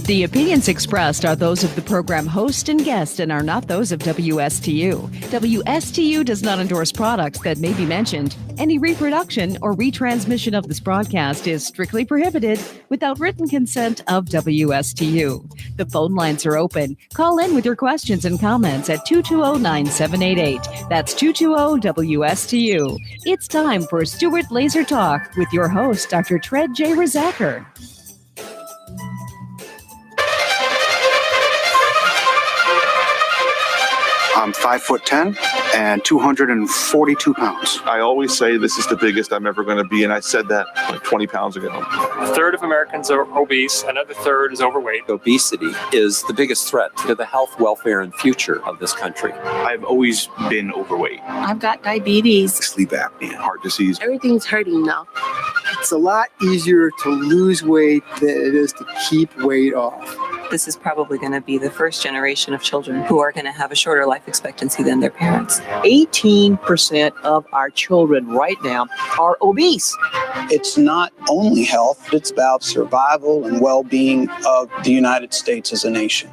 The opinions expressed are those of the program host and guest and are not those of WSTU. WSTU does not endorse products that may be mentioned. Any reproduction or retransmission of this broadcast is strictly prohibited without written consent of WSTU. The phone lines are open. Call in with your questions and comments at 220-9788. That's 220-WSTU. It's time for Stuart Laser Talk with your host, Dr. Tred J. Rizacker. I'm 5'10" and 242 pounds. I always say this is the biggest I'm ever going to be, and I said that like 20 pounds ago. A third of Americans are obese, another third is overweight. Obesity is the biggest threat to the health, welfare, and future of this country. I've always been overweight. I've got diabetes, Sleep apnea, Heart disease. everything's hurting now. It's a lot easier to lose weight than it is to keep weight off. This is probably going to be the first generation of children who are going to have a shorter life expectancy than their parents. 18% of our children right now are obese. It's not only health, it's about survival and well-being of the United States as a nation.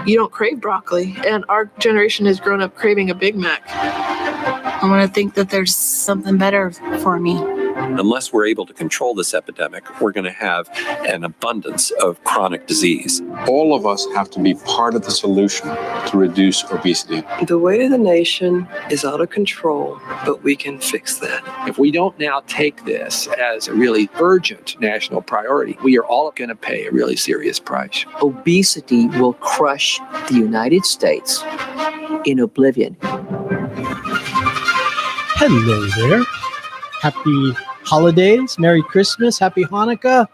You don't crave broccoli, and our generation has grown up craving a Big Mac. I want to think that there's something better for me. Unless we're able to control this epidemic, we're going to have an abundance of chronic disease. All of us have to be part of the solution to reduce obesity. The weight of the nation is out of control, but we can fix that. If we don't now take this as a really urgent national priority, we are all going to pay a really serious price. Obesity will crush the United States in oblivion. Hello there. Happy holidays, Merry Christmas, Happy Hanukkah,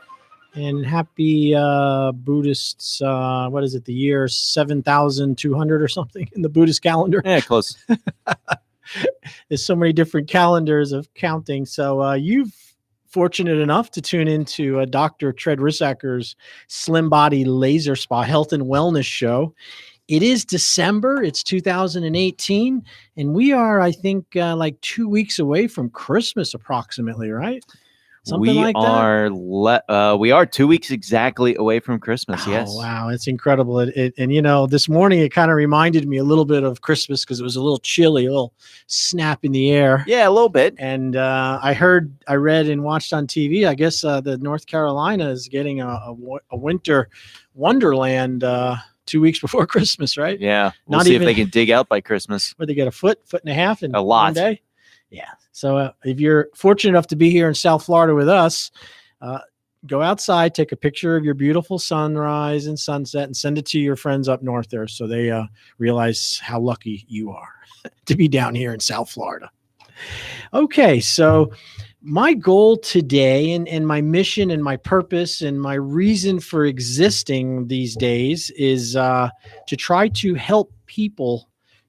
and happy Buddhists, what is it, the year 7,200 or something in the Buddhist calendar? Yeah, close. There's so many different calendars of counting. So you've fortunate enough to tune into Dr. Tred Rizzacker's Slim Body Laser Spa Health and Wellness Show. It is December, it's 2018, and we are, I think, like 2 weeks away from Christmas approximately, right? Something like that? We are 2 weeks exactly away from Christmas, yes. Oh, wow, it's incredible. And, you know, this morning it kind of reminded me a little bit of Christmas because it was a little chilly, a little snap in the air. Yeah, a little bit. And I read and watched on TV, I guess the North Carolina is getting a winter wonderland 2 weeks before Christmas, right? Yeah. We'll see if they can dig out by Christmas. Where they get a foot and a half in a lot. 1 day. Yeah. So if you're fortunate enough to be here in South Florida with us, go outside, take a picture of your beautiful sunrise and sunset and send it to your friends up north there so they realize how lucky you are to be down here in South Florida. Okay. So my goal today and my mission and my purpose and my reason for existing these days is to try to help people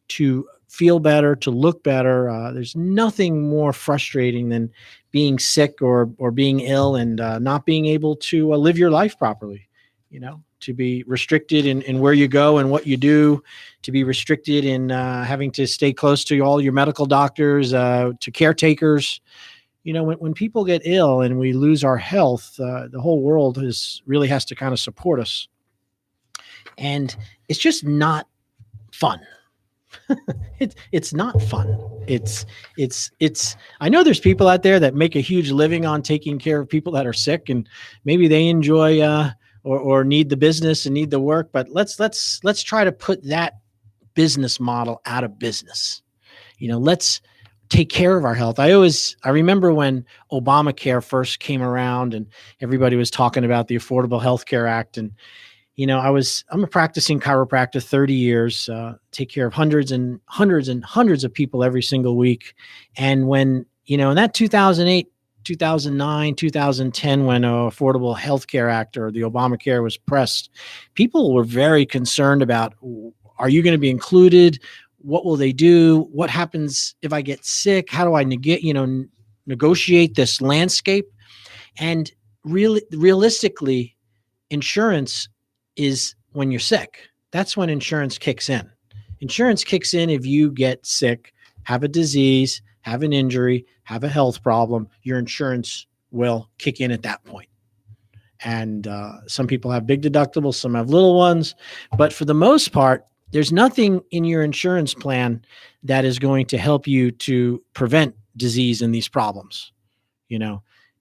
to feel better, to look better. There's nothing more frustrating than being sick or being ill and not being able to live your life properly, you know, to be restricted in where you go and what you do, to be restricted in having to stay close to all your medical doctors, to caretakers. You know, when people get ill and we lose our health, the whole world really has to kind of support us. And it's just not fun. It's not fun. It's I know there's people out there that make a huge living on taking care of people that are sick, and maybe they enjoy or need the business and need the work, but let's try to put that business model out of business. You know, let's take care of our health. I remember when Obamacare first came around and everybody was talking about the Affordable Health Care Act. And, you know, I'm a practicing chiropractor, 30 years, take care of hundreds and hundreds and hundreds of people every single week. And when, you know, in that 2008, 2009, 2010, when Affordable Health Care Act or the Obamacare was pressed, people were very concerned about, are you going to be included? What will they do? What happens if I get sick? How do I negotiate this landscape? And realistically, insurance is when you're sick. That's when insurance kicks in. Insurance kicks in if you get sick, have a disease, have an injury, have a health problem. Your insurance will kick in at that point. And some people have big deductibles, some have little ones. But for the most part, there's nothing in your insurance plan that is going to help you to prevent disease and these problems.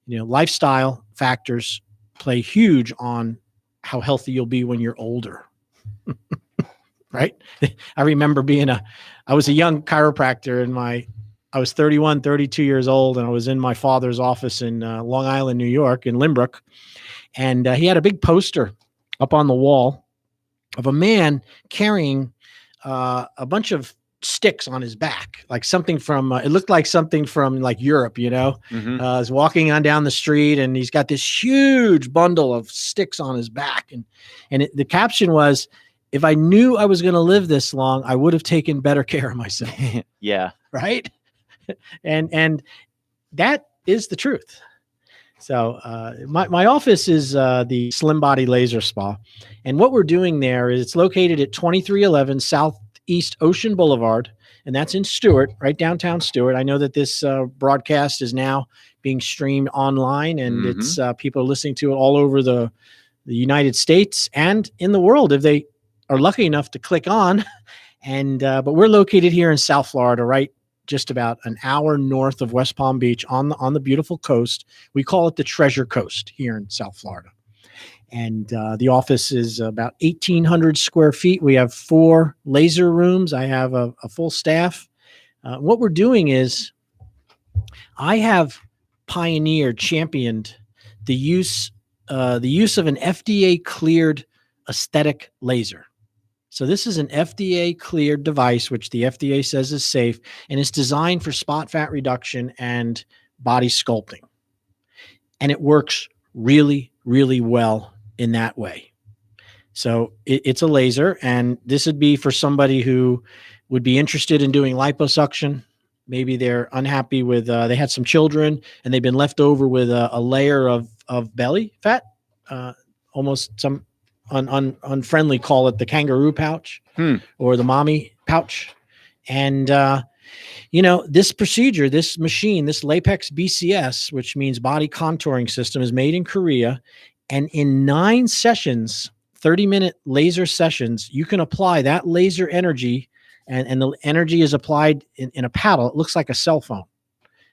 Lifestyle factors play huge on how healthy you'll be when you're older. Right? I remember I was a young chiropractor I was 31, 32 years old, and I was in my father's office in Long Island, New York, in Limbrook. And he had a big poster up on the wall of a man carrying a bunch of sticks on his back, like something from, it looked like something from like Europe, He's walking on down the street and he's got this huge bundle of sticks on his back. And the caption was, "If I knew I was going to live this long, I would have taken better care of myself." Yeah. Right. And that is the truth. So my office is the Slim Body Laser Spa. And what we're doing there is it's located at 2311 Southeast Ocean Boulevard. And that's in Stewart, right downtown Stewart. I know that this broadcast is now being streamed online, and it's people are listening to it all over the United States and in the world if they are lucky enough to click on. And but we're located here in South Florida, right just about an hour north of West Palm Beach on the beautiful coast. We call it the Treasure Coast here in South Florida. And the office is about 1,800 square feet. We have 4 laser rooms. I have a full staff. What we're doing is I have championed the use of an FDA cleared aesthetic laser. So this is an FDA cleared device, which the FDA says is safe, and it's designed for spot fat reduction and body sculpting. And it works really, really well in that way. So it's a laser, and this would be for somebody who would be interested in doing liposuction. Maybe they're unhappy with, they had some children and they've been left over with a layer of belly fat, almost some unfriendly call it the kangaroo pouch or the mommy pouch. And, this procedure, this machine, this Lapex BCS, which means body contouring system, is made in Korea. And in 9 sessions, 30-minute laser sessions, you can apply that laser energy, and the energy is applied in a paddle. It looks like a cell phone.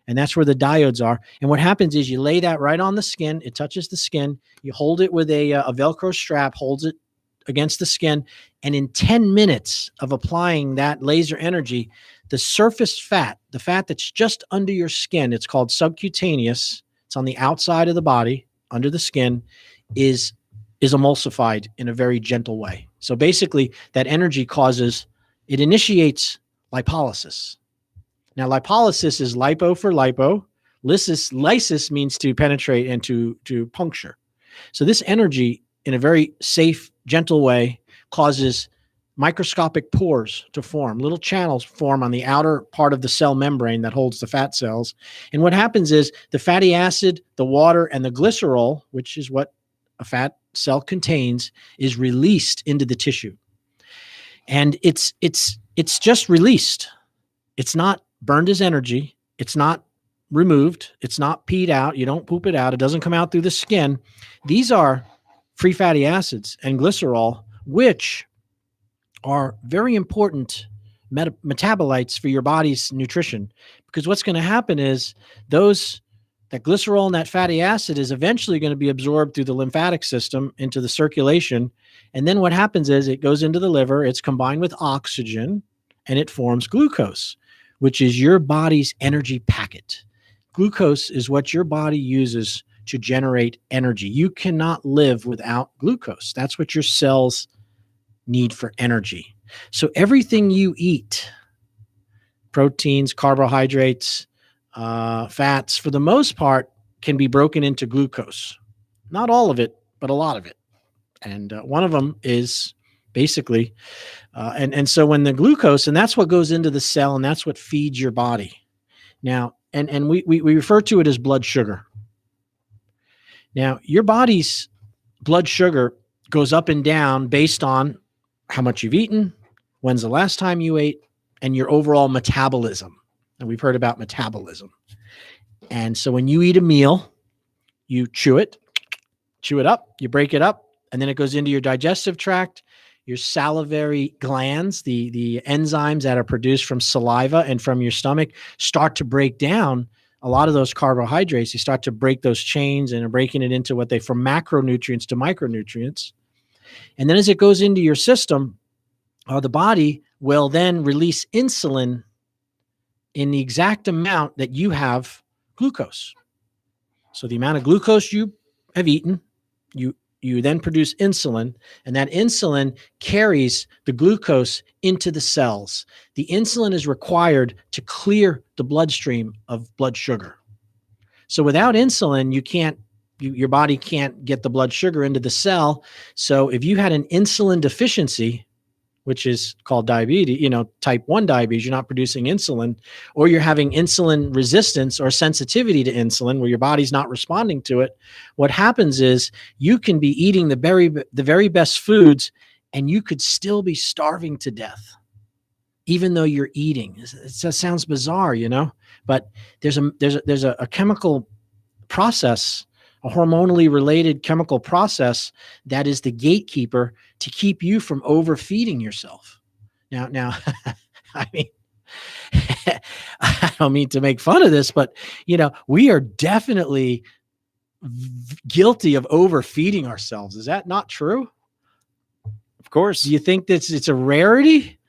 And that's where the diodes are. And what happens is you lay that right on the skin. It touches the skin. You hold it with a Velcro strap, holds it against the skin. And in 10 minutes of applying that laser energy, the surface fat, the fat that's just under your skin, it's called subcutaneous. It's on the outside of the body, under the skin, is emulsified in a very gentle way. So basically, that energy it initiates lipolysis. Now, lipolysis is lipo for lipo. Lysis means to penetrate and to puncture. So this energy, in a very safe, gentle way, causes microscopic pores to form. Little channels form on the outer part of the cell membrane that holds the fat cells. And what happens is the fatty acid, the water, and the glycerol, which is what a fat cell contains, is released into the tissue. And it's just released. It's not burned as energy. It's not removed. It's not peed out. You don't poop it out. It doesn't come out through the skin. These are free fatty acids and glycerol, which are very important metabolites for your body's nutrition. Because what's going to happen is that glycerol and that fatty acid is eventually going to be absorbed through the lymphatic system into the circulation. And then what happens is it goes into the liver, it's combined with oxygen, and it forms glucose, which is your body's energy packet. Glucose is what your body uses to generate energy. You cannot live without glucose. That's what your cells need for energy. So everything you eat, proteins, carbohydrates, fats, for the most part, can be broken into glucose. Not all of it, but a lot of it. And one of them is basically, and so when the glucose, and that's what goes into the cell, and that's what feeds your body. Now, and we refer to it as blood sugar. Now, your body's blood sugar goes up and down based on how much you've eaten, when's the last time you ate, and your overall metabolism. And we've heard about metabolism. And so when you eat a meal, you chew it, chew it up, you break it up, and then it goes into your digestive tract. Your salivary glands, the enzymes that are produced from saliva and from your stomach, start to break down a lot of those carbohydrates. You start to break those chains and are breaking it into from macronutrients to micronutrients. And then as it goes into your system, the body will then release insulin in the exact amount that you have glucose. So the amount of glucose you have eaten, you then produce insulin, and that insulin carries the glucose into the cells. The insulin is required to clear the bloodstream of blood sugar. So without insulin, your body can't get the blood sugar into the cell. So if you had an insulin deficiency, which is called diabetes, type 1 diabetes, you're not producing insulin, or you're having insulin resistance or sensitivity to insulin where your body's not responding to it. What happens is you can be eating the very best foods and you could still be starving to death, even though you're eating. It just sounds bizarre, but there's a chemical process, a hormonally related chemical process that is the gatekeeper to keep you from overfeeding yourself. Now, I mean, I don't mean to make fun of this, but we are definitely guilty of overfeeding ourselves. Is that not true? Of course. Do you think that it's a rarity?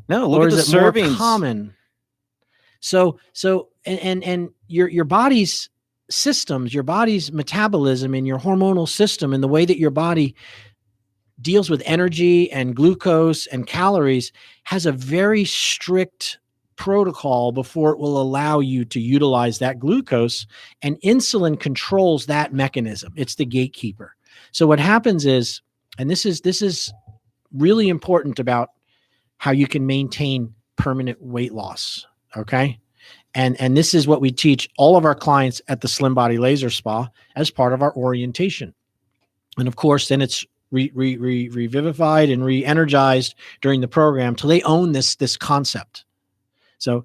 No, look or at the is it servings. More common? So your body's systems, your body's metabolism and your hormonal system and the way that your body deals with energy and glucose and calories has a very strict protocol before it will allow you to utilize that glucose, and insulin controls that mechanism. It's the gatekeeper. So what happens is, and this is really important about how you can maintain permanent weight loss, okay? And this is what we teach all of our clients at the Slim Body Laser Spa as part of our orientation. And of course, then it's revivified and re-energized during the program till they own this concept. So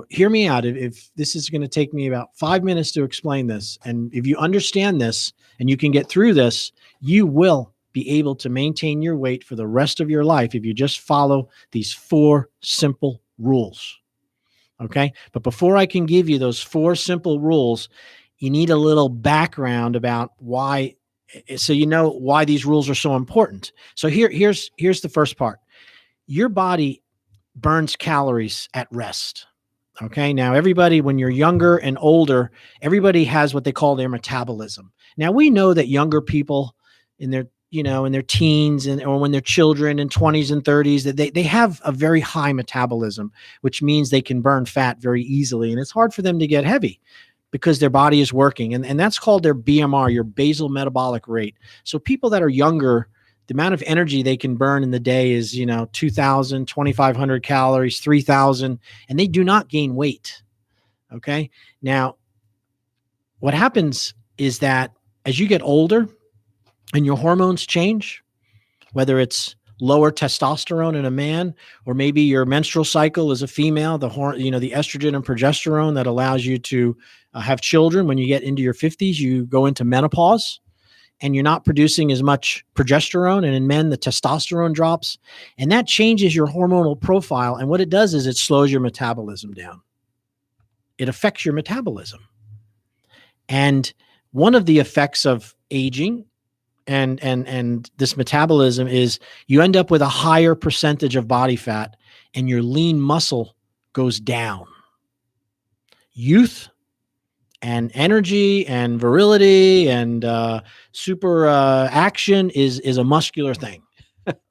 hear me out. If this is going to take me about 5 minutes to explain this, and if you understand this and you can get through this, you will be able to maintain your weight for the rest of your life if you just follow these 4 simple rules. Okay. But before I can give you those 4 simple rules, you need a little background about why, so you know why these rules are so important. So here's the first part. Your body burns calories at rest. Okay. Now everybody, when you're younger and older, everybody has what they call their metabolism. Now we know that younger people in their teens or when they're children in 20s and 30s, that they have a very high metabolism, which means they can burn fat very easily. And it's hard for them to get heavy because their body is working. And that's called their BMR, your basal metabolic rate. So people that are younger, the amount of energy they can burn in the day is, 2,000, 2,500 calories, 3,000, and they do not gain weight. Okay. Now, what happens is that as you get older, and your hormones change, whether it's lower testosterone in a man, or maybe your menstrual cycle as a female, the estrogen and progesterone that allows you to have children. When you get into your 50s, you go into menopause and you're not producing as much progesterone. And in men, the testosterone drops, and that changes your hormonal profile. And what it does is it slows your metabolism down. It affects your metabolism. And one of the effects of aging and this metabolism is you end up with a higher percentage of body fat and your lean muscle goes down. Youth and energy and virility and super action is a muscular thing,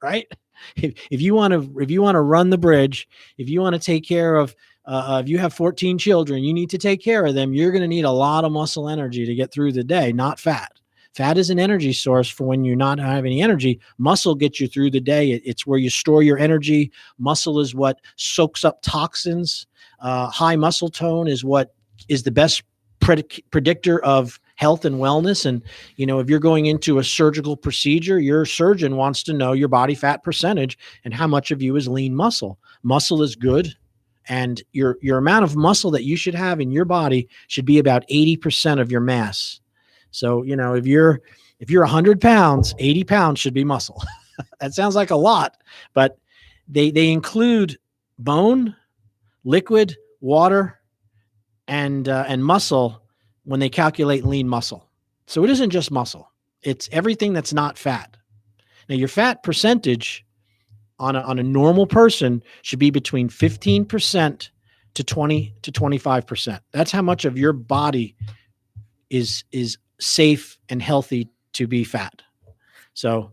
right? If you want to run the bridge, if you want to take care of if you have 14 children, you need to take care of them. You're going to need a lot of muscle energy to get through the day, not fat. Fat is an energy source for when you not have any energy. Muscle gets you through the day. It's where you store your energy. Muscle is what soaks up toxins. High muscle tone is what is the best predictor of health and wellness. And, if you're going into a surgical procedure, your surgeon wants to know your body fat percentage and how much of you is lean muscle. Muscle is good. And your amount of muscle that you should have in your body should be about 80% of your mass. So, if you're If you're 100 pounds, 80 pounds should be muscle. That sounds like a lot, but they include bone, liquid, water, and muscle when they calculate lean muscle. So it isn't just muscle. It's everything that's not fat. Now, your fat percentage on a normal person should be between 15% to 20 to 25%. That's how much of your body is safe and healthy to be fat. So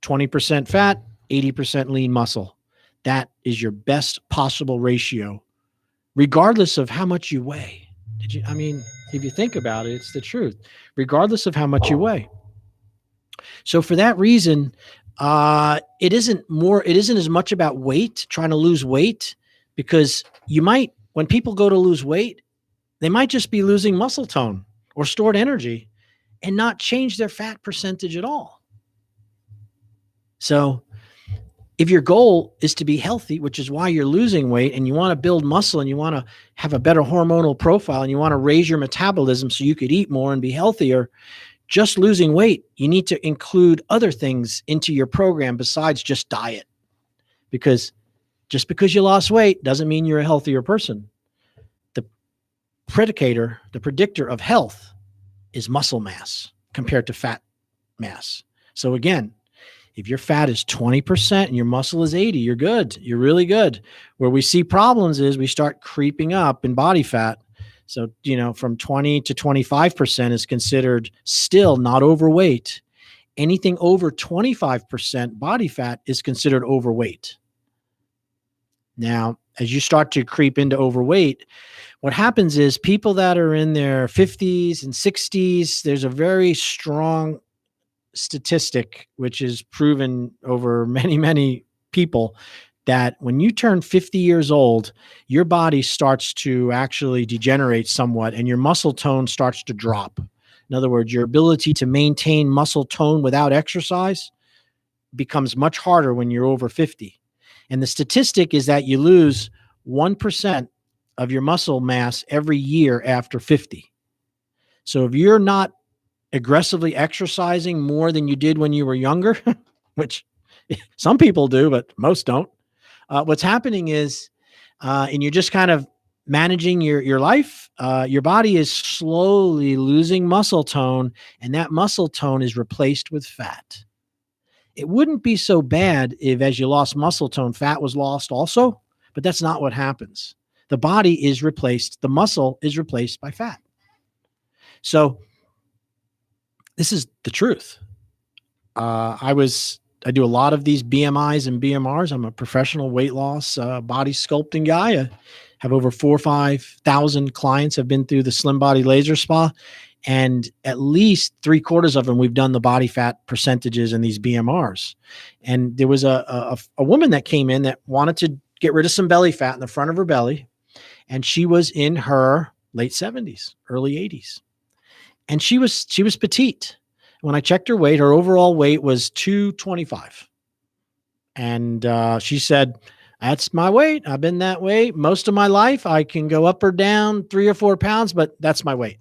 20% fat, 80% lean muscle. That is your best possible ratio, regardless of how much you weigh. If you think about it, it's the truth, regardless of how much you weigh. So for that reason, it isn't as much about weight, trying to lose weight, because when people go to lose weight, they might just be losing muscle tone or stored energy and not change their fat percentage at all. So if your goal is to be healthy, which is why you're losing weight, and you want to build muscle and you want to have a better hormonal profile and you want to raise your metabolism so you could eat more and be healthier, just losing weight, you need to include other things into your program besides just diet. Because just because you lost weight doesn't mean you're a healthier person. The predictor of health is muscle mass compared to fat mass. So again, if your fat is 20% and your muscle is 80, you're good. You're really good. Where we see problems is we start creeping up in body fat. So, from 20 to 25% is considered still not overweight. Anything over 25% body fat is considered overweight. Now, as you start to creep into overweight, what happens is people that are in their 50s and 60s, there's a very strong statistic, which is proven over many, many people, that when you turn 50 years old, your body starts to actually degenerate somewhat and your muscle tone starts to drop. In other words, your ability to maintain muscle tone without exercise becomes much harder when you're over 50. And the statistic is that you lose 1% of your muscle mass every year after 50. So if you're not aggressively exercising more than you did when you were younger, which some people do, but most don't, what's happening is, and you're just kind of managing your life, your body is slowly losing muscle tone, and that muscle tone is replaced with fat. It wouldn't be so bad if, as you lost muscle tone, fat was lost also, but that's not what happens. The body is replaced, the muscle is replaced by fat. So this is the truth. I do a lot of these BMIs and BMRs. I'm a professional weight loss body sculpting guy. I have over 4,000 or 5,000 clients have been through the Slim Body Laser Spa, and at least 3/4 of them we've done the body fat percentages in these BMRs. And there was a woman that came in that wanted to get rid of some belly fat in the front of her belly, and she was in her late 70s, early 80s, and she was petite. When I checked her weight, her overall weight was 225. And she said, that's my weight. I've been that way most of my life. I can go up or down 3 or 4 pounds, but that's my weight.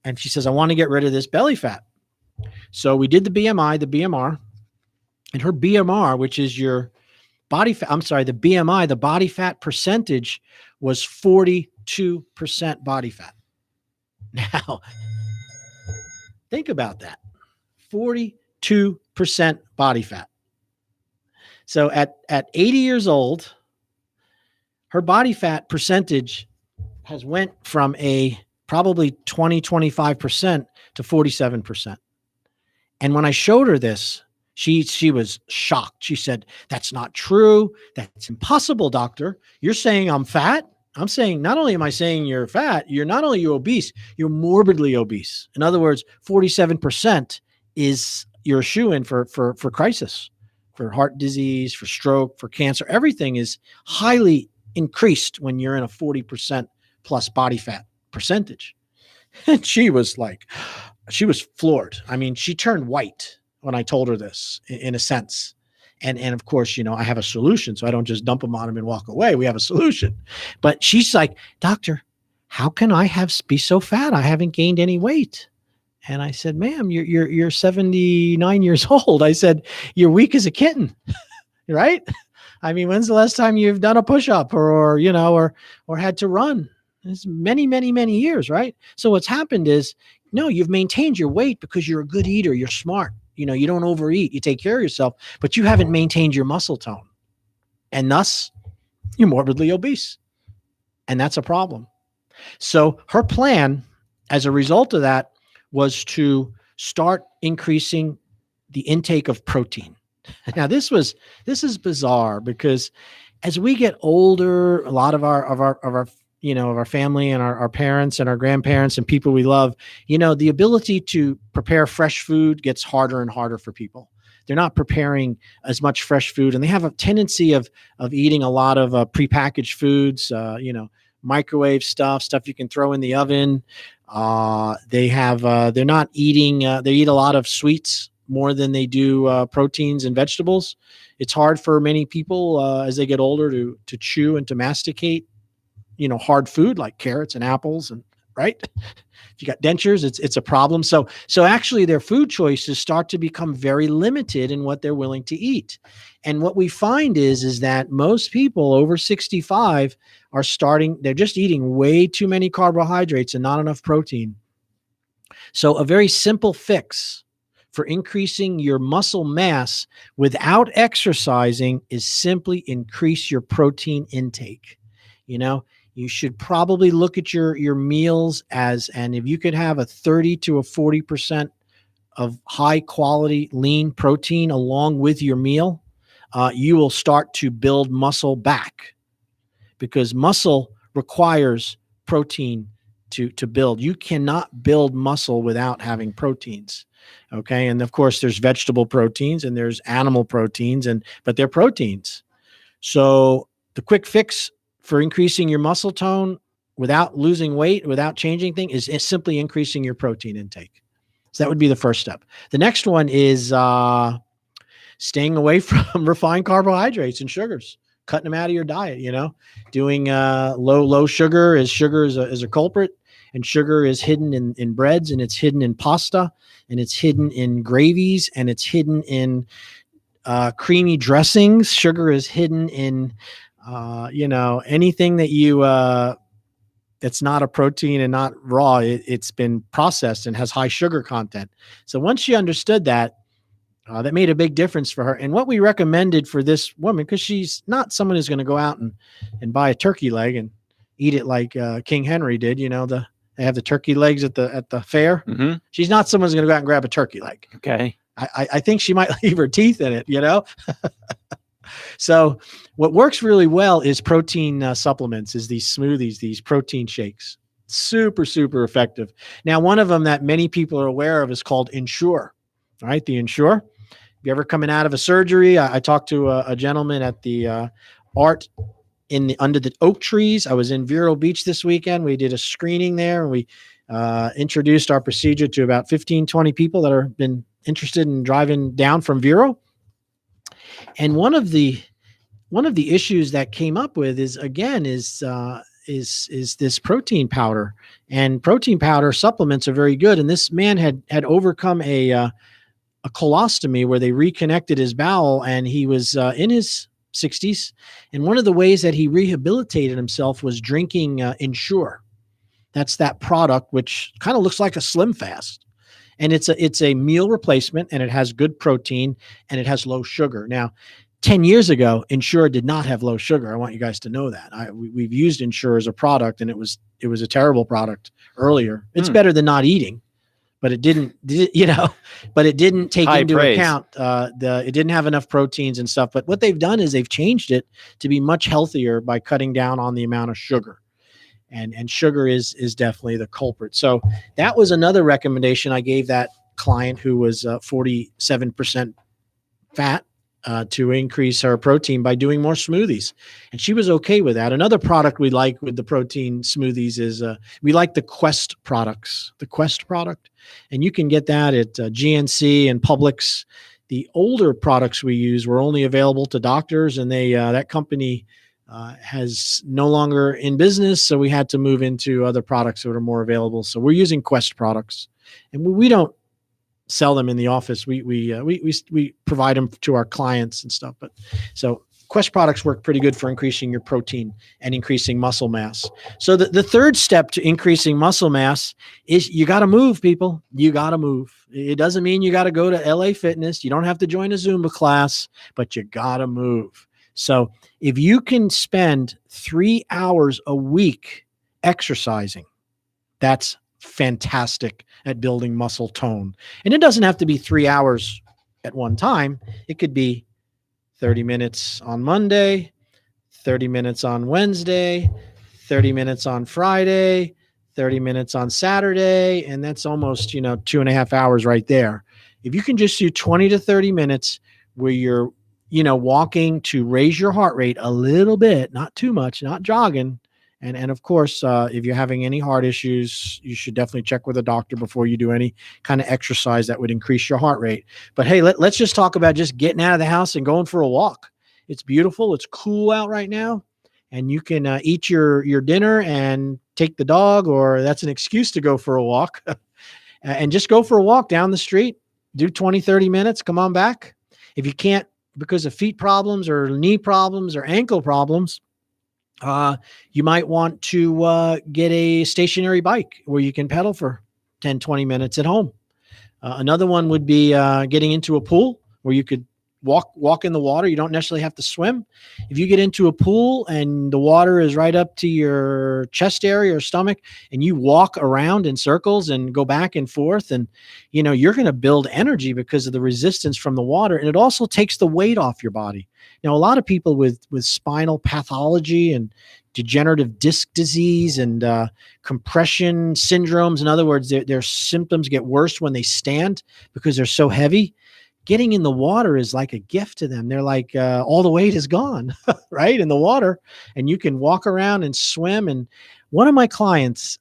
And she says, I want to get rid of this belly fat. So we did the BMI, the BMR, and her BMR, which is your body fat, the BMI, the body fat percentage was 42% body fat. Now, think about that. 42% body fat. So at 80 years old, her body fat percentage has went from a probably 20-25% to 47%. And when I showed her this, she was shocked. She said, that's not true. That's impossible, doctor. You're saying I'm fat? I'm saying, not only am I saying you're fat, you're not only obese, you're morbidly obese. In other words, 47% is your shoo-in for crisis, for heart disease, for stroke, for cancer. Everything is highly increased when you're in a 40% plus body fat percentage. And she was floored. I mean, she turned white when I told her this, in a sense. And of course, I have a solution, so I don't just dump them on him and walk away. We have a solution. But she's like, doctor, how can I be so fat? I haven't gained any weight. And I said, ma'am, you're 79 years old. I said, you're weak as a kitten, right? I mean, when's the last time you've done a push-up or had to run? It's many, many, many years, right? So what's happened is, no, you've maintained your weight because you're a good eater. You're smart. You don't overeat. You take care of yourself, but you haven't maintained your muscle tone. And thus, you're morbidly obese. And that's a problem. So her plan, as a result of that, was to start increasing the intake of protein. Now, this is bizarre because as we get older, a lot of our family and our parents and our grandparents and people we love, the ability to prepare fresh food gets harder and harder for people. They're not preparing as much fresh food, and they have a tendency of eating a lot of prepackaged foods, microwave stuff you can throw in the oven. They're not eating, they eat a lot of sweets more than they do proteins and vegetables. It's hard for many people as they get older to chew and to masticate, hard food like carrots and apples, and right. If you got dentures, it's a problem. So actually their food choices start to become very limited in what they're willing to eat. And what we find is that most people over 65 they're just eating way too many carbohydrates and not enough protein. So a very simple fix for increasing your muscle mass without exercising is simply increase your protein intake. You should probably look at your meals and if you could have a 30 to a 40% of high quality lean protein along with your meal, you will start to build muscle back, because muscle requires protein to build. You cannot build muscle without having proteins. Okay. And of course there's vegetable proteins and there's animal proteins, but they're proteins. So the quick fix for increasing your muscle tone without losing weight, without changing things, is simply increasing your protein intake. So that would be the first step. The next one is staying away from refined carbohydrates and sugars, cutting them out of your diet, doing low sugar is a culprit, and sugar is hidden in breads, and it's hidden in pasta, and it's hidden in gravies, and it's hidden in creamy dressings. Sugar is hidden in anything that that's not a protein and not raw, it's been processed and has high sugar content. So once she understood that, that made a big difference for her. And what we recommended for this woman, because she's not someone who's going to go out and buy a turkey leg and eat it like King Henry did. They have the turkey legs at the fair. Mm-hmm. She's not someone who's going to go out and grab a turkey leg. Okay. I think she might leave her teeth in it, So what works really well is protein supplements, is these smoothies, these protein shakes. Super, super effective. Now, one of them that many people are aware of is called Ensure. All right, the Ensure. If you're ever coming out of a surgery, I talked to a gentleman at the Art under the oak trees. I was in Vero Beach this weekend. We did a screening there, and we introduced our procedure to about 15, 20 people that have been interested in driving down from Vero. And one of the issues that came up with is this protein powder, and protein powder supplements are very good. And this man had overcome a colostomy where they reconnected his bowel, and he was in his 60s. And one of the ways that he rehabilitated himself was drinking Ensure. That's that product, which kind of looks like a Slim Fast. And it's a meal replacement, and it has good protein, and it has low sugar. Now, 10 years ago, Ensure did not have low sugar. I want you guys to know that. We've used Ensure as a product, and it was a terrible product earlier. It's better than not eating, but it didn't take into account it didn't have enough proteins and stuff. But what they've done is they've changed it to be much healthier by cutting down on the amount of sugar. And sugar is definitely the culprit. So that was another recommendation I gave that client who was 47% fat to increase her protein by doing more smoothies. And she was okay with that. Another product we like with the protein smoothies is we like the Quest products, the Quest product. And you can get that at GNC and Publix. The older products we use were only available to doctors, and that company has no longer in business. So we had to move into other products that are more available. So we're using Quest products. And we don't sell them in the office. We provide them to our clients and stuff. But so Quest products work pretty good for increasing your protein and increasing muscle mass. So the third step to increasing muscle mass is you got to move, people. You got to move. It doesn't mean you got to go to LA Fitness. You don't have to join a Zumba class, but you got to move. So if you can spend 3 hours a week exercising, that's fantastic at building muscle tone. And it doesn't have to be 3 hours at one time. It could be 30 minutes on Monday, 30 minutes on Wednesday, 30 minutes on Friday, 30 minutes on Saturday. And that's almost, 2.5 hours right there. If you can just do 20 to 30 minutes where you're, walking to raise your heart rate a little bit, not too much, not jogging. And of course, if you're having any heart issues, you should definitely check with a doctor before you do any kind of exercise that would increase your heart rate. But hey, let's just talk about just getting out of the house and going for a walk. It's beautiful. It's cool out right now. And you can eat your dinner and take the dog, or that's an excuse to go for a walk. And just go for a walk down the street. Do 20, 30 minutes. Come on back. If you can't, because of feet problems or knee problems or ankle problems, you might want to get a stationary bike where you can pedal for 10, 20 minutes at home. Another one would be getting into a pool where you could walk in the water. You don't necessarily have to swim. If you get into a pool and the water is right up to your chest area or stomach, and you walk around in circles and go back and forth, and you're going to build energy because of the resistance from the water. And it also takes the weight off your body. Now, a lot of people with spinal pathology and degenerative disc disease and compression syndromes, in other words, their symptoms get worse when they stand because they're so heavy. Getting in the water is like a gift to them. They're like, all the weight is gone, right, in the water, and you can walk around and swim. And one of my clients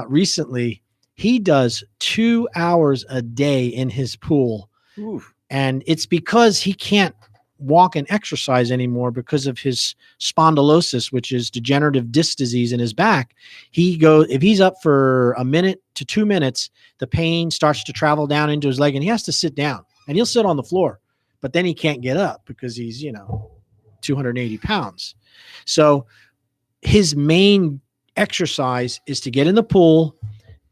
recently, he does 2 hours a day in his pool. Ooh. And it's because he can't walk and exercise anymore because of his spondylosis, which is degenerative disc disease in his back. If he's up for a minute to 2 minutes, the pain starts to travel down into his leg and he has to sit down, and he'll sit on the floor, but then he can't get up because he's, 280 pounds. So his main exercise is to get in the pool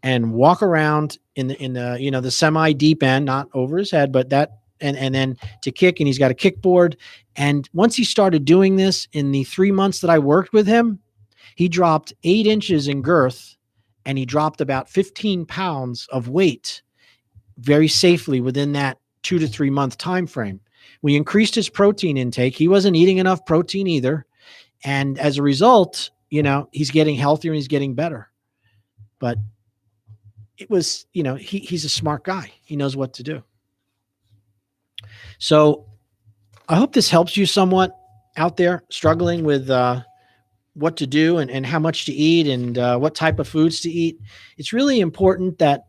and walk around in the semi deep end, not over his head, but that, and then to kick, and he's got a kickboard. And once he started doing this, in the 3 months that I worked with him, he dropped 8 inches in girth, and he dropped about 15 pounds of weight very safely within that 2 to 3 month time frame. We increased his protein intake. He wasn't eating enough protein either. And as a result, he's getting healthier and he's getting better. But it was, he's a smart guy. He knows what to do. So I hope this helps you somewhat out there struggling with what to do and how much to eat and what type of foods to eat. It's really important that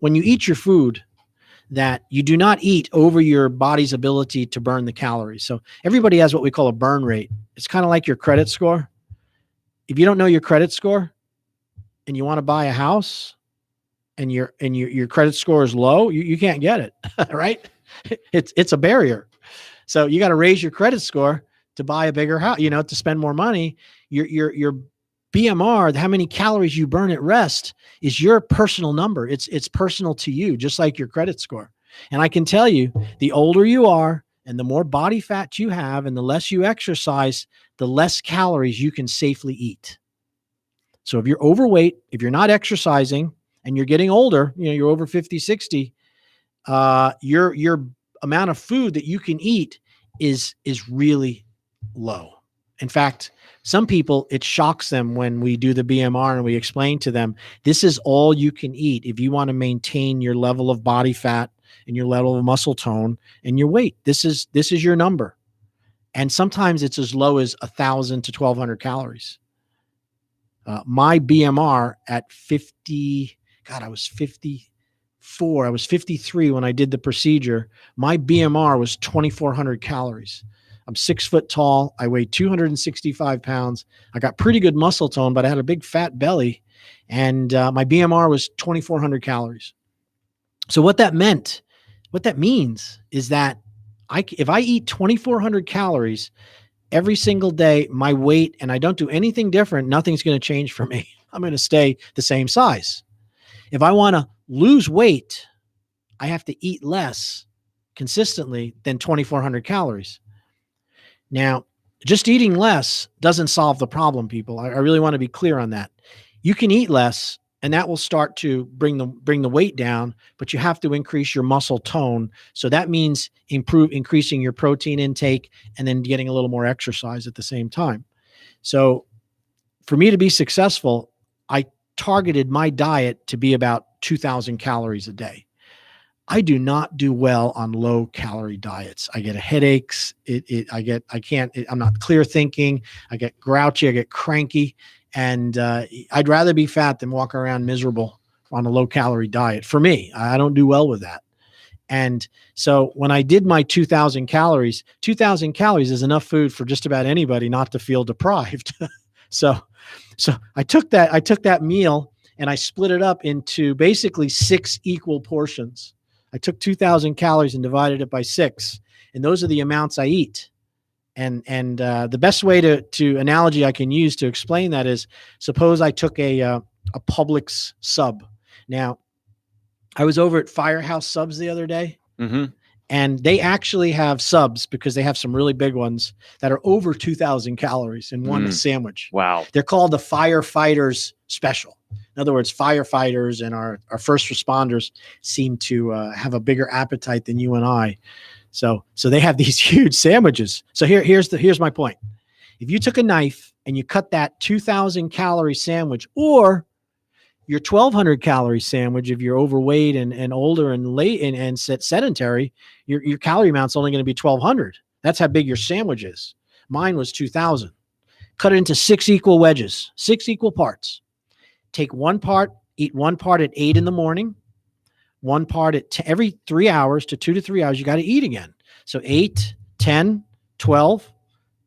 when you eat your food, that you do not eat over your body's ability to burn the calories. So everybody has what we call a burn rate. It's kind of like your credit score. If you don't know your credit score and you want to buy a house and your credit score is low, you can't get it, right? It's a barrier. So you got to raise your credit score to buy a bigger house, to spend more money. Your BMR, how many calories you burn at rest, is your personal number. It's personal to you, just like your credit score. And I can tell you, the older you are and the more body fat you have and the less you exercise, the less calories you can safely eat. So if you're overweight, if you're not exercising and you're getting older, you're over 50, 60, your amount of food that you can eat is really low. In fact, some people, it shocks them when we do the BMR and we explain to them, this is all you can eat if you want to maintain your level of body fat and your level of muscle tone and your weight. This is your number. And sometimes it's as low as 1,000 to 1,200 calories. My BMR at 50, I was 54. I was 53 when I did the procedure. My BMR was 2,400 calories. I'm 6 foot tall. I weighed 265 pounds. I got pretty good muscle tone, but I had a big fat belly. and my BMR was 2,400 calories. So what that means is that if I eat 2,400 calories every single day, my weight, and I don't do anything different, nothing's going to change for me. I'm going to stay the same size. If I want to lose weight, I have to eat less consistently than 2,400 calories. Now, just eating less doesn't solve the problem, people. I really want to be clear on that. You can eat less, and that will start to bring the weight down, but you have to increase your muscle tone. So that means increasing your protein intake and then getting a little more exercise at the same time. So for me to be successful, I targeted my diet to be about 2,000 calories a day. I do not do well on low calorie diets. I get headaches. I'm not clear thinking. I get grouchy. I get cranky. And I'd rather be fat than walk around miserable on a low calorie diet. For me, I don't do well with that. And so when I did my 2,000 calories is enough food for just about anybody not to feel deprived. So I took that meal and I split it up into basically 6 equal portions. I took 2,000 calories and divided it by 6. And those are the amounts I eat. And the best way to analogy I can use to explain that is, suppose I took a Publix sub. Now, I was over at Firehouse Subs the other day, and they actually have subs, because they have some really big ones that are over 2,000 calories in one sandwich. Wow. They're called the Firefighters Special. In other words, firefighters and our first responders seem to have a bigger appetite than you and I. So they have these huge sandwiches. So here's my point. If you took a knife and you cut that 2,000 calorie sandwich, or your 1,200 calorie sandwich, if you're overweight and older and late and sedentary, your calorie amount's only going to be 1,200. That's how big your sandwich is. Mine was 2,000. Cut it into 6 equal wedges, 6 equal parts. Take one part, eat one part at 8 in the morning, one part at every 3 hours to 2 to 3 hours, you got to eat again. So 8, 10, 12,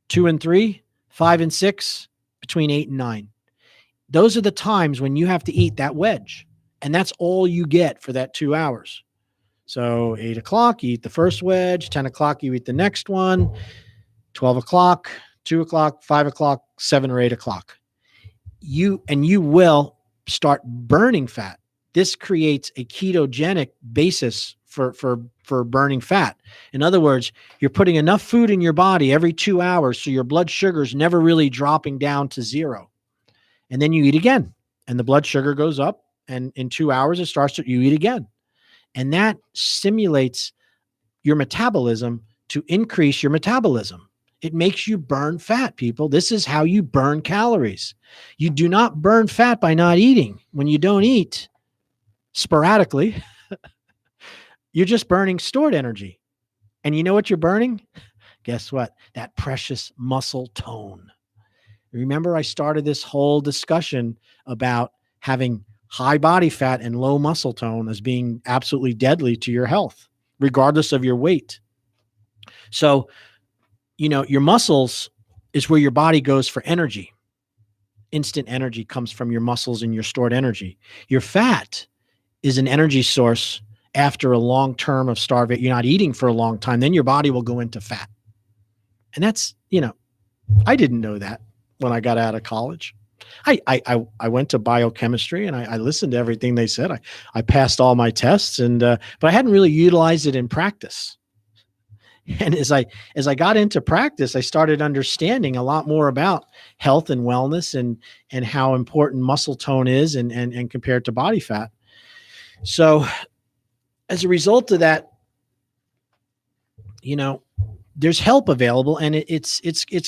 2 and 3, 5 and 6, between 8 and 9. Those are the times when you have to eat that wedge. And that's all you get for that 2 hours. So 8 o'clock, you eat the first wedge. 10 o'clock, you eat the next one. 12 o'clock, 2 o'clock, 5 o'clock, 7 or 8 o'clock. You will start burning fat. This creates a ketogenic basis for burning fat. In other words, you're putting enough food in your body every 2 hours so your blood sugar is never really dropping down to 0. And then you eat again, and the blood sugar goes up, and in 2 hours you eat again. And that stimulates your metabolism to increase your metabolism. It makes you burn fat, people. This is how you burn calories. You do not burn fat by not eating. When you don't eat sporadically, you're just burning stored energy. And you know what you're burning? Guess what? That precious muscle tone. Remember, I started this whole discussion about having high body fat and low muscle tone as being absolutely deadly to your health, regardless of your weight. So, your muscles is where your body goes for energy. Instant energy comes from your muscles and your stored energy. Your fat is an energy source after a long term of starvation. You're not eating for a long time, then your body will go into fat. And that's, I didn't know that when I got out of college. I went to biochemistry and I listened to everything they said. I passed all my tests, but I hadn't really utilized it in practice. And as I got into practice, I started understanding a lot more about health and wellness and how important muscle tone is and compared to body fat. So as a result of that, there's help available, and it's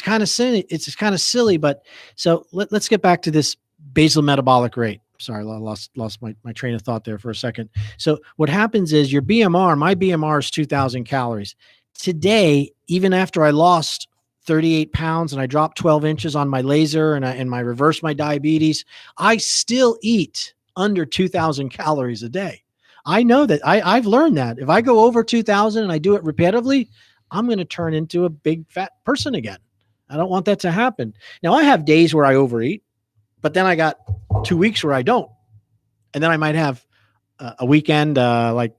kind of silly. It's kind of silly, but so let's get back to this basal metabolic rate. Sorry, I lost my train of thought there for a second. So what happens is my BMR is 2,000 calories. Today, even after I lost 38 pounds and I dropped 12 inches on my laser and I reversed my diabetes, I still eat under 2,000 calories a day. I know that I've learned that if I go over 2,000 and I do it repetitively, I'm going to turn into a big fat person again. I don't want that to happen. Now, I have days where I overeat, But then I got 2 weeks where I don't. And then I might have a weekend, like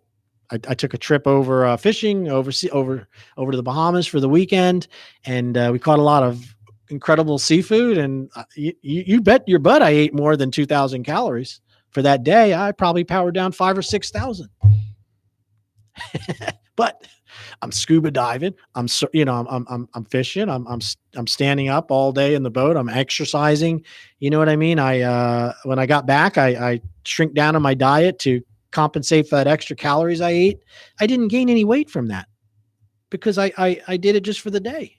I took a trip over fishing over to the Bahamas for the weekend. And we caught a lot of incredible seafood. And you bet your butt I ate more than 2,000 calories for that day. I probably powered down 5,000 or 6,000. But I'm scuba diving. I'm fishing. I'm standing up all day in the boat. I'm exercising. You know what I mean? When I got back, I shrink down on my diet to compensate for that extra calories I ate. I didn't gain any weight from that because I did it just for the day.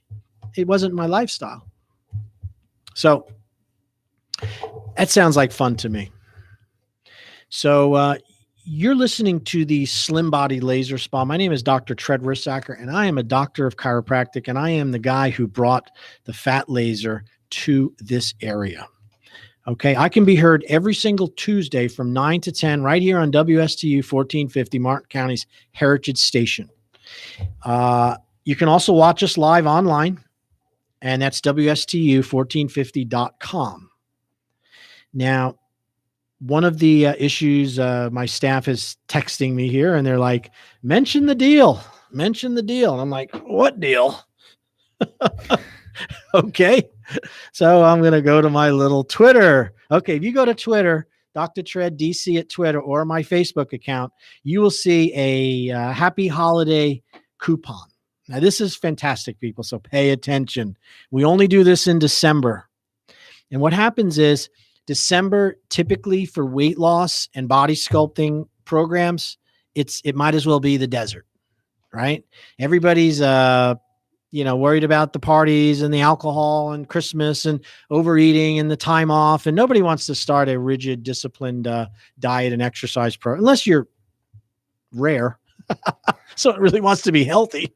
It wasn't my lifestyle. So that sounds like fun to me. So, you're listening to the Slim Body Laser Spa. My name is Dr. Tread Rissacker, and I am a doctor of chiropractic, and I am the guy who brought the fat laser to this area. Okay, I can be heard every single Tuesday from 9 to 10 right here on WSTU 1450, Martin County's Heritage Station. You can also watch us live online, and that's WSTU1450.com. Now, one of the issues, my staff is texting me here and they're like, mention the deal. And I'm like, what deal? Okay. So I'm going to go to my little Twitter. Okay. If you go to Twitter, Dr. Tread DC at Twitter or my Facebook account, you will see a happy holiday coupon. Now this is fantastic, people. So pay attention. We only do this in December. And what happens is, December, typically for weight loss and body sculpting programs, it might as well be the desert, right? Everybody's worried about the parties and the alcohol and Christmas and overeating and the time off, and nobody wants to start a rigid, disciplined diet and exercise program unless you're rare. So it really wants to be healthy.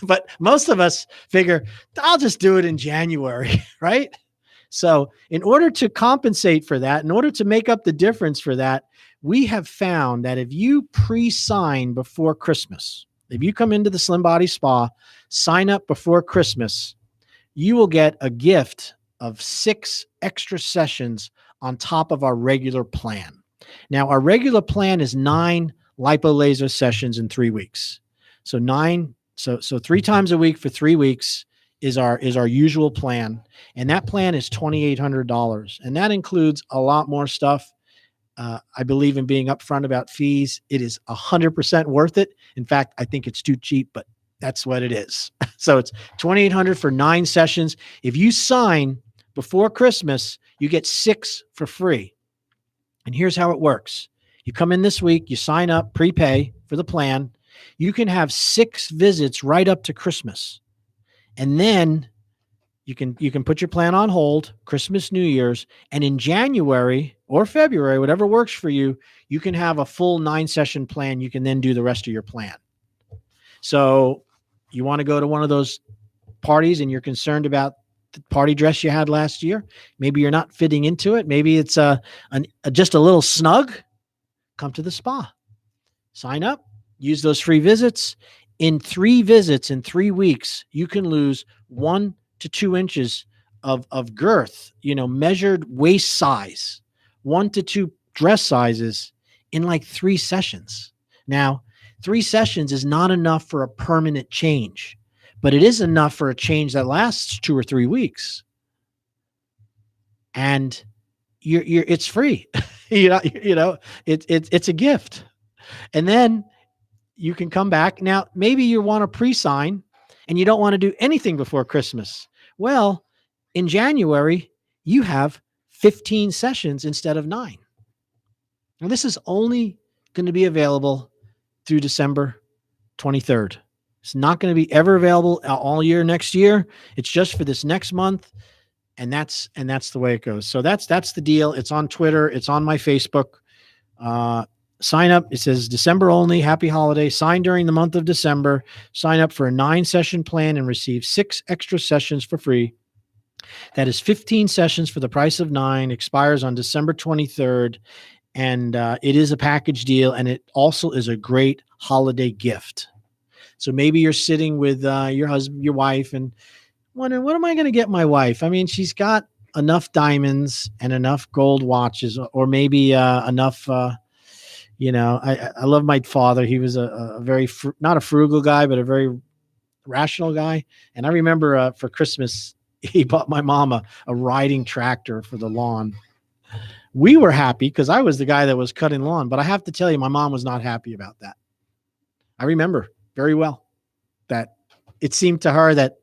But most of us figure, I'll just do it in January, right? So in order to compensate for that, in order to make up the difference for that, we have found that if you pre-sign before Christmas, if you come into the Slim Body Spa, sign up before Christmas, you will get a gift of 6 extra sessions on top of our regular plan. Now, our regular plan is 9 lipolaser sessions in 3 weeks. So 3 times a week for 3 weeks is our usual plan. And that plan is $2,800. And that includes a lot more stuff. I believe in being upfront about fees. It is 100% worth it. In fact, I think it's too cheap, but that's what it is. So it's $2,800 for 9 sessions. If you sign before Christmas, you get 6 for free. And here's how it works. You come in this week, you sign up, prepay for the plan. You can have 6 visits right up to Christmas. And then you can put your plan on hold, Christmas, New Year's, and in January or February, whatever works for you, you can have a full 9-session plan. You can then do the rest of your plan. So you want to go to one of those parties and you're concerned about the party dress you had last year. Maybe you're not fitting into it. Maybe it's just a little snug. Come to the spa. Sign up. Use those free visits. In 3 visits in 3 weeks, you can lose 1 to 2 inches of girth, measured waist size, 1 to 2 dress sizes in like 3 sessions. Now, 3 sessions is not enough for a permanent change, but it is enough for a change that lasts 2 or 3 weeks. And it's free. It's a gift. And then you can come back. Now, maybe you want to pre-sign and you don't want to do anything before Christmas. Well, in January, you have 15 sessions instead of 9. And this is only going to be available through December 23rd. It's not going to be ever available all year next year. It's just for this next month. And that's the way it goes. So that's the deal. It's on Twitter. It's on my Facebook. Sign up. It says December only. Happy holiday. Sign during the month of December. Sign up for a 9-session plan and receive 6 extra sessions for free. That is 15 sessions for the price of 9. Expires on December 23rd. And it is a package deal. And it also is a great holiday gift. So maybe you're sitting with your husband, your wife, and wondering, what am I going to get my wife? I mean, she's got enough diamonds and enough gold watches, or maybe enough. I love my father. He was a very not a frugal guy, but a very rational guy. And I remember for Christmas, he bought my mom a riding tractor for the lawn. We were happy because I was the guy that was cutting lawn, but I have to tell you, my mom was not happy about that. I remember very well that it seemed to her that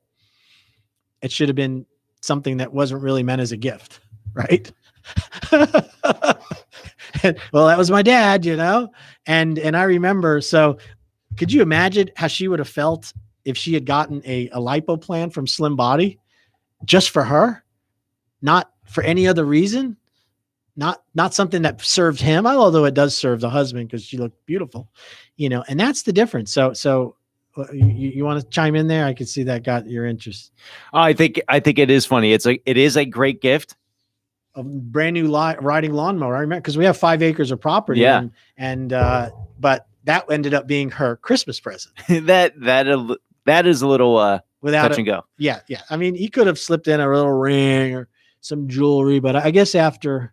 it should have been something that wasn't really meant as a gift, right? Well, that was my dad, and I remember. So could you imagine how she would have felt if she had gotten a lipo plan from Slim Body just for her, not for any other reason, not something that served him, although it does serve the husband because she looked beautiful, and that's the difference. So you want to chime in there? I can see that got your interest. I think it is funny. It is a great gift. A brand new riding lawnmower. I remember because we have 5 acres of property. Yeah. But that ended up being her Christmas present. that is a little without touch and go. Yeah. I mean, he could have slipped in a little ring or some jewelry, but I guess after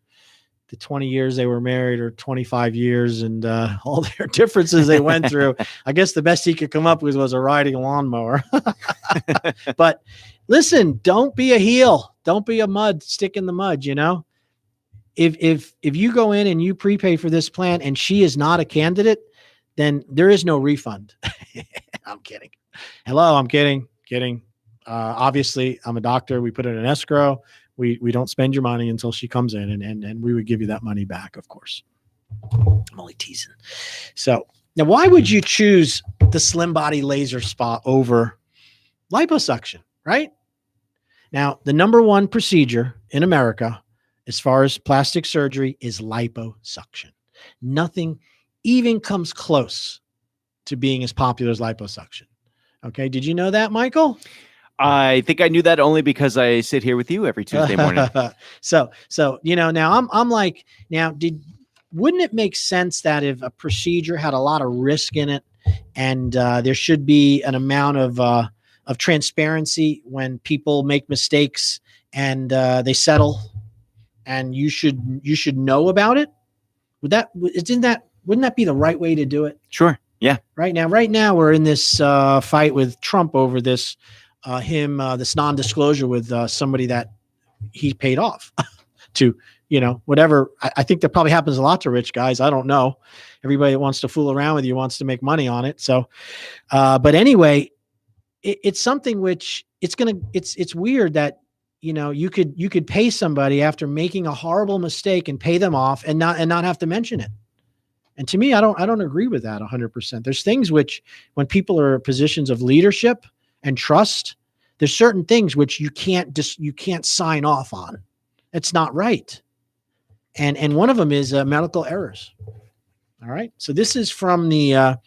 the 20 years they were married, or 25 years, and all their differences they went through, I guess the best he could come up with was a riding lawnmower. But listen, don't be a heel. Don't be a stick in the mud. If you go in and you prepay for this plan and she is not a candidate, then there is no refund. I'm kidding. Hello, I'm kidding. Obviously, I'm a doctor. We put it in escrow. We don't spend your money until she comes in, and we would give you that money back, of course. I'm only teasing. So now, why would you choose the Slim Body laser spa over liposuction, right? Now, the number one procedure in America, as far as plastic surgery, is liposuction. Nothing even comes close to being as popular as liposuction. Okay. Did you know that, Michael? I think I knew that only because I sit here with you every Tuesday morning. So, now I'm like, wouldn't it make sense that if a procedure had a lot of risk in it, and there should be an amount of transparency when people make mistakes and they settle, and you should know about it? Wouldn't that be the right way to do it? Sure. Yeah. Right now we're in this fight with Trump over this this non-disclosure with somebody that he paid off to, whatever. I think that probably happens a lot to rich guys. I don't know. Everybody that wants to fool around with you wants to make money on it. So, but anyway, it's something which it's weird that, you could pay somebody after making a horrible mistake and pay them off and not have to mention it. And to me, I don't agree with that 100%. There's things which, when people are in positions of leadership and trust, there's certain things which you can't sign off on. It's not right. And one of them is medical errors. All right. So this is from the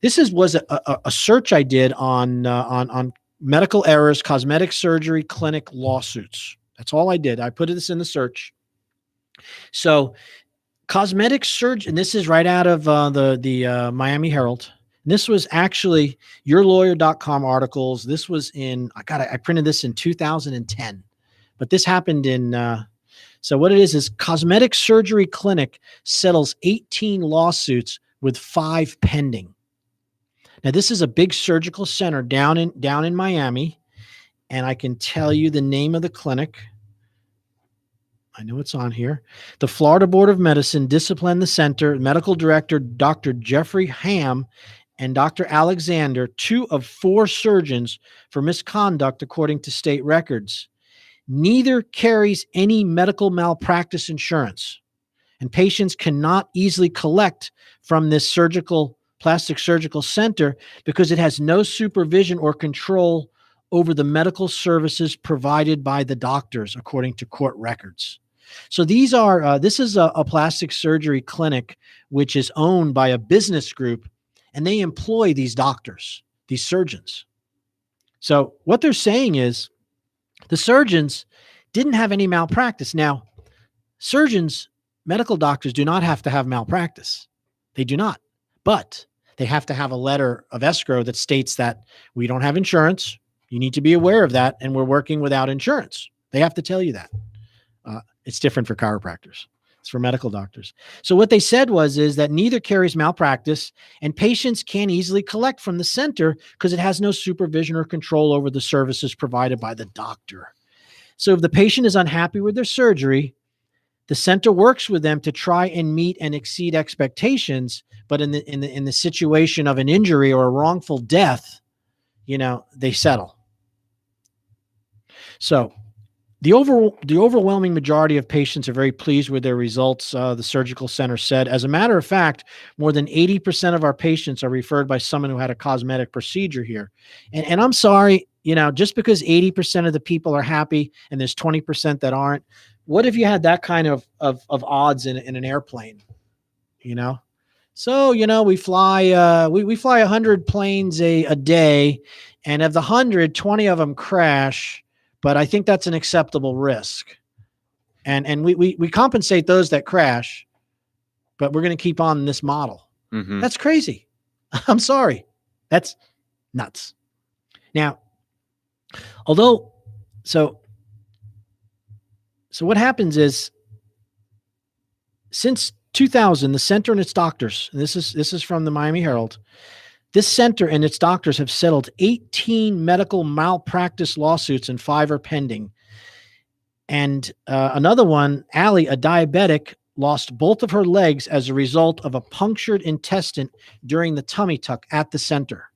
was a search I did on medical errors, cosmetic surgery, clinic lawsuits. That's all I did. I put this in the search. So cosmetic surgery, and this is right out of the Miami Herald. This was actually yourlawyer.com articles. This was I printed this in 2010, but this happened in, so what it is cosmetic surgery clinic settles 18 lawsuits with 5 pending. Now, this is a big surgical center down in Miami, and I can tell you the name of the clinic. I know it's on here. The Florida Board of Medicine disciplined the center. Medical director, Dr. Jeffrey Ham, and Dr. Alexander, 2 of 4 surgeons, for misconduct, according to state records. Neither carries any medical malpractice insurance, and patients cannot easily collect from this plastic surgical center because it has no supervision or control over the medical services provided by the doctors, according to court records. So this is a plastic surgery clinic which is owned by a business group, and they employ these doctors, these surgeons. So what they're saying is the surgeons didn't have any malpractice. Now, surgeons, medical doctors do not have to have malpractice. They do not. But they have to have a letter of escrow that states that we don't have insurance. You need to be aware of that, and we're working without insurance. They have to tell you that. It's different for chiropractors. It's for medical doctors. So what they said is that neither carries malpractice, and patients can't easily collect from the center because it has no supervision or control over the services provided by the doctor. So if the patient is unhappy with their surgery, the center works with them to try and meet and exceed expectations. But in the situation of an injury or a wrongful death, they settle. So the overwhelming majority of patients are very pleased with their results, the surgical center said. As a matter of fact, more than 80% of our patients are referred by someone who had a cosmetic procedure here. And I'm sorry, just because 80% of the people are happy and there's 20% that aren't, what if you had that kind of odds in an airplane, So, we fly, we fly 100 planes a day, and of the 100, 20 of them crash. But I think that's an acceptable risk. And we compensate those that crash, but we're going to keep on this model. Mm-hmm. That's crazy. I'm sorry. That's nuts. Now, so what happens is, since 2000, the center and its doctors, and this is from the Miami Herald, this center and its doctors have settled 18 medical malpractice lawsuits, and 5 are pending. And another one, Allie, a diabetic, lost both of her legs as a result of a punctured intestine during the tummy tuck at the center.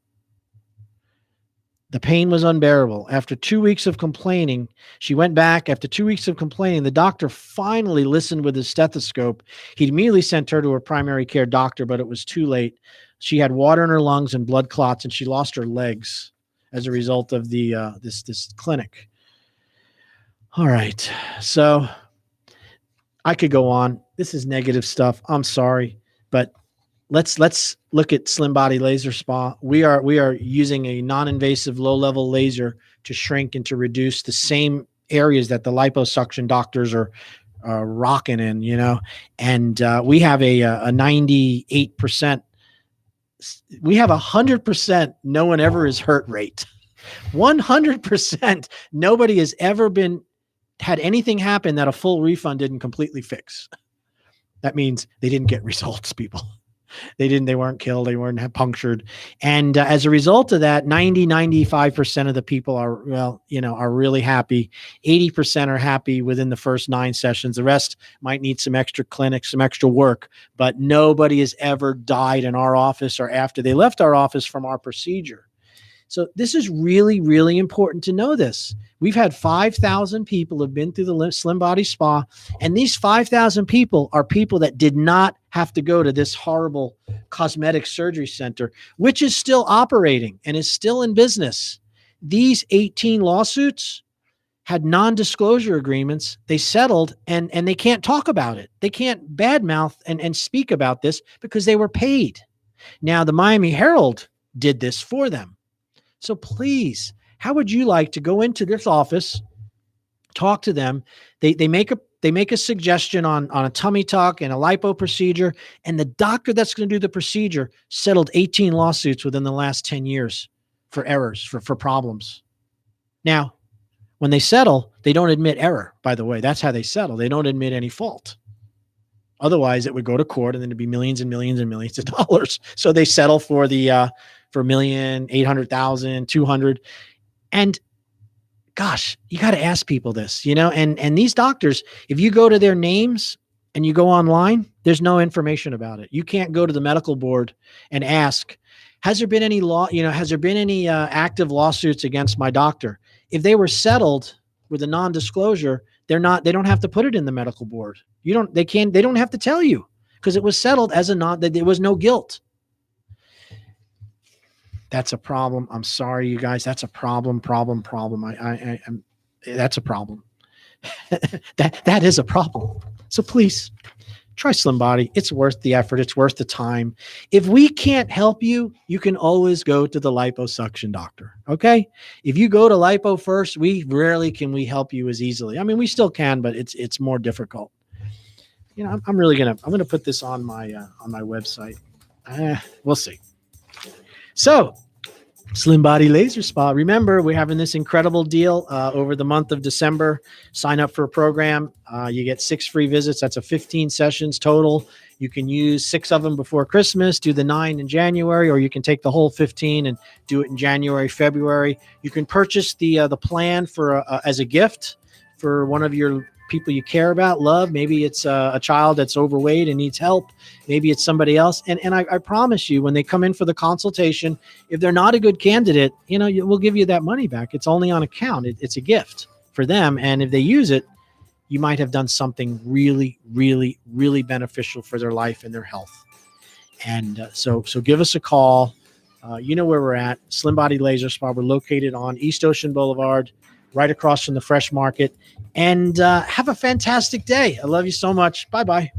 The pain was unbearable. After 2 weeks of complaining, she went back. After 2 weeks of complaining, the doctor finally listened with his stethoscope. He immediately sent her to her primary care doctor, but it was too late. She had water in her lungs and blood clots, and she lost her legs as a result of the this clinic. All right, so I could go on. This is negative stuff. I'm sorry, but let's look at Slim Body Laser Spa. We are using a non-invasive, low-level laser to shrink and to reduce the same areas that the liposuction doctors are rocking in, and we have a 98%. We have 100% no one ever is hurt rate. 100% nobody has ever had anything happen that a full refund didn't completely fix. That means they didn't get results, people. They weren't killed. They weren't punctured. And as a result of that, 95% of the people are really happy. 80% are happy within the first 9 sessions. The rest might need some extra clinics, some extra work, but nobody has ever died in our office or after they left our office from our procedure. So this is really, really important to know this. We've had 5,000 people have been through the Slim Body Spa, and these 5,000 people are people that did not have to go to this horrible cosmetic surgery center, which is still operating and is still in business. These 18 lawsuits had non-disclosure agreements. They settled, and they can't talk about it. They can't badmouth and speak about this because they were paid. Now, the Miami Herald did this for them. So please, how would you like to go into this office, talk to them? They make a suggestion on a tummy tuck and a lipo procedure, and the doctor that's going to do the procedure settled 18 lawsuits within the last 10 years for errors, for problems. Now, when they settle, they don't admit error, by the way. That's how they settle. They don't admit any fault. Otherwise, it would go to court, and then it'd be millions and millions and millions of dollars. So they settle for the for $1,800,000, $200,000. And gosh, you got to ask people this, and these doctors, if you go to their names and you go online, there's no information about it. You can't go to the medical board and ask, has there been any active lawsuits against my doctor? If they were settled with a non-disclosure, they don't have to put it in the medical board. They don't have to tell you because it was settled as that there was no guilt. That's a problem. I'm sorry, you guys. That's a problem. That's a problem. that is a problem. So please try Slim Body. It's worth the effort. It's worth the time. If we can't help you, you can always go to the liposuction doctor. Okay. If you go to lipo first, rarely can we help you as easily. I mean, we still can, but it's more difficult. I'm going to put this on my website. We'll see. So Slim Body Laser Spa. Remember, we're having this incredible deal over the month of December. Sign up for a program. You get 6 free visits. That's a 15 sessions total. You can use 6 of them before Christmas, do the 9 in January, or you can take the whole 15 and do it in January, February. You can purchase the plan for as a gift for one of your people you care about, love. Maybe it's a child that's overweight and needs help. Maybe it's somebody else. And I promise you, when they come in for the consultation, if they're not a good candidate, we'll give you that money back. It's only on account. It's a gift for them. And if they use it, you might have done something really, really, really beneficial for their life and their health. And so give us a call. You know where we're at, Slim Body Laser Spa. We're located on East Ocean Boulevard, right across from the Fresh Market. And have a fantastic day. I love you so much. Bye-bye.